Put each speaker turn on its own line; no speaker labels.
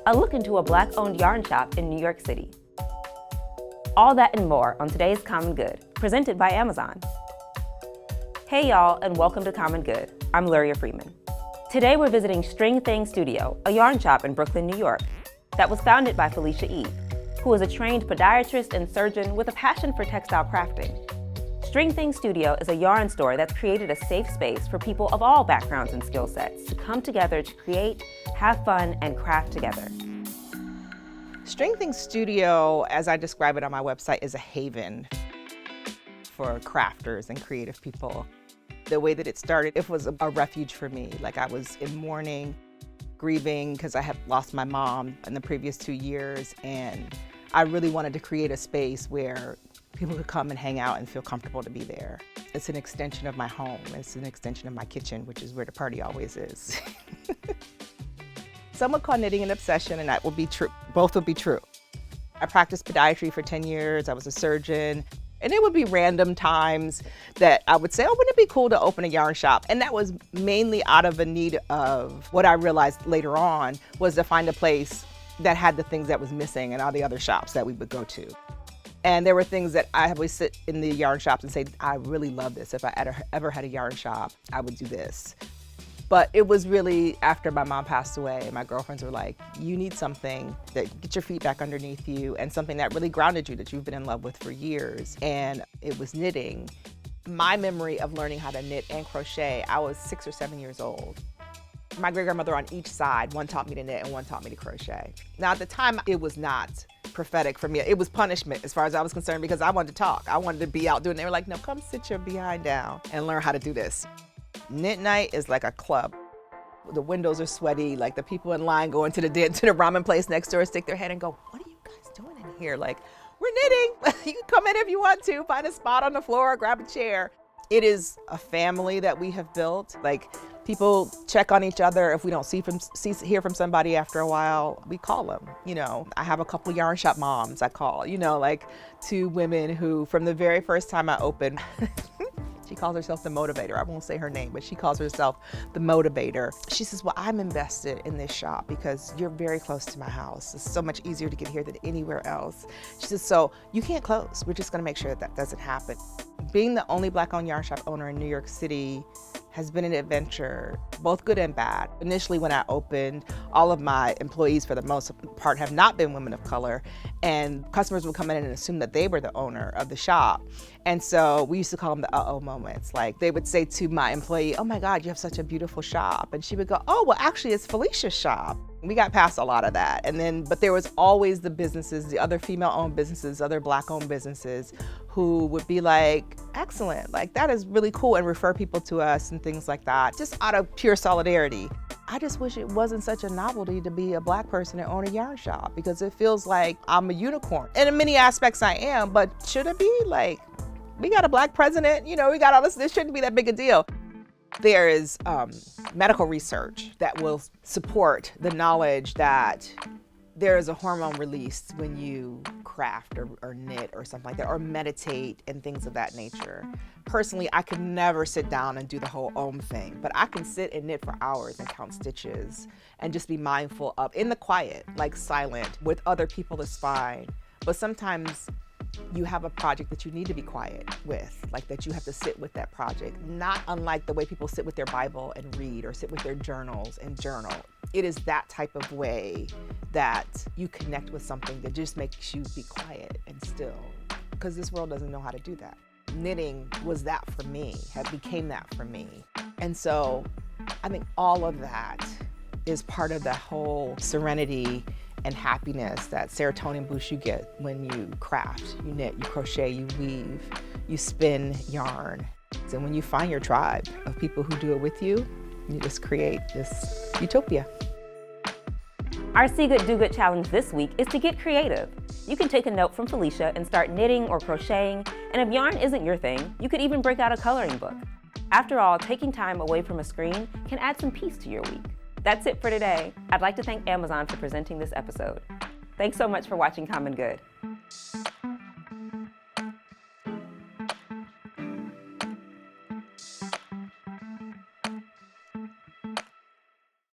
a look into a Black-owned yarn shop in New York City. All that and more on today's Common Good, presented by Amazon. Hey y'all, and welcome to Common Good. I'm Luria Freeman. Today we're visiting String Thing Studio, a yarn shop in Brooklyn, New York, that was founded by Felicia Eve, who is a trained podiatrist and surgeon with a passion for textile crafting. String Thing Studio is a yarn store that's created a safe space for people of all backgrounds and skill sets to come together to create, have fun, and craft together.
String Thing Studio, as I describe it on my website, is a haven for crafters and creative people. The way that it started, it was a refuge for me. Like, I was in mourning, grieving because I had lost my mom in the previous 2 years, and I really wanted to create a space where people could come and hang out and feel comfortable to be there. It's an extension of my home. It's an extension of my kitchen, which is where the party always is. Some would call knitting an obsession, and that will be true. Both would be true. I practiced podiatry for 10 years. I was a surgeon. And it would be random times that I would say, oh, wouldn't it be cool to open a yarn shop? And that was mainly out of a need of what I realized later on was to find a place that had the things that was missing in all the other shops that we would go to. And there were things that I would sit in the yarn shops and say, I really love this. If I ever had a yarn shop, I would do this. But it was really after my mom passed away, my girlfriends were like, you need something that gets your feet back underneath you and something that really grounded you, that you've been in love with for years. And it was knitting. My memory of learning how to knit and crochet, I was 6 or 7 years old. My great-grandmother on each side, one taught me to knit and one taught me to crochet. Now at the time, it was not prophetic for me. It was punishment as far as I was concerned because I wanted to talk. I wanted to be out doing it. They were like, no, come sit your behind down and learn how to do this. Knit night is like a club. The windows are sweaty, like the people in line going to the ramen place next door stick their head and go, what are you guys doing in here? Like, we're knitting. You can come in if you want to, find a spot on the floor, grab a chair. It is a family that we have built. Like, people check on each other. If we don't hear from somebody after a while, we call them. You know, I have a couple yarn shop moms I call, you know, like 2 women who from the very first time I opened, she calls herself the motivator. I won't say her name, but she calls herself the motivator. She says, well, I'm invested in this shop because you're very close to my house. It's so much easier to get here than anywhere else. She says, so you can't close. We're just gonna make sure that that doesn't happen. Being the only Black-owned yarn shop owner in New York City has been an adventure, both good and bad. Initially when I opened, all of my employees for the most part have not been women of color, and customers would come in and assume that they were the owner of the shop. And so we used to call them the uh-oh moments. Like, they would say to my employee, oh my God, you have such a beautiful shop. And she would go, oh, well, actually it's Felicia's shop. We got past a lot of that. But there was always the businesses, the other female-owned businesses, other Black-owned businesses who would be like, excellent, like that is really cool, and refer people to us and things like that, just out of pure solidarity. I just wish it wasn't such a novelty to be a Black person and own a yarn shop, because it feels like I'm a unicorn. And in many aspects I am, but should it be? Like, we got a Black president, you know, we got all this shouldn't be that big a deal. There is medical research that will support the knowledge that there is a hormone released when you craft or knit or something like that, or meditate and things of that nature. Personally, I could never sit down and do the whole Om thing, but I can sit and knit for hours and count stitches and just be mindful of, in the quiet, like silent, with other people is fine. But sometimes you have a project that you need to be quiet with, like that you have to sit with that project, not unlike the way people sit with their Bible and read, or sit with their journals and journal. It is that type of way that you connect with something that just makes you be quiet and still, because this world doesn't know how to do that. Knitting was that for me, became that for me. And so I think all of that is part of the whole serenity and happiness, that serotonin boost you get when you craft, you knit, you crochet, you weave, you spin yarn. And when you find your tribe of people who do it with you, you just create this utopia.
Our See Good, Do Good challenge this week is to get creative. You can take a note from Felicia and start knitting or crocheting, and if yarn isn't your thing, you could even break out a coloring book. After all, taking time away from a screen can add some peace to your week. That's it for today. I'd like to thank Amazon for presenting this episode. Thanks so much for watching Common Good.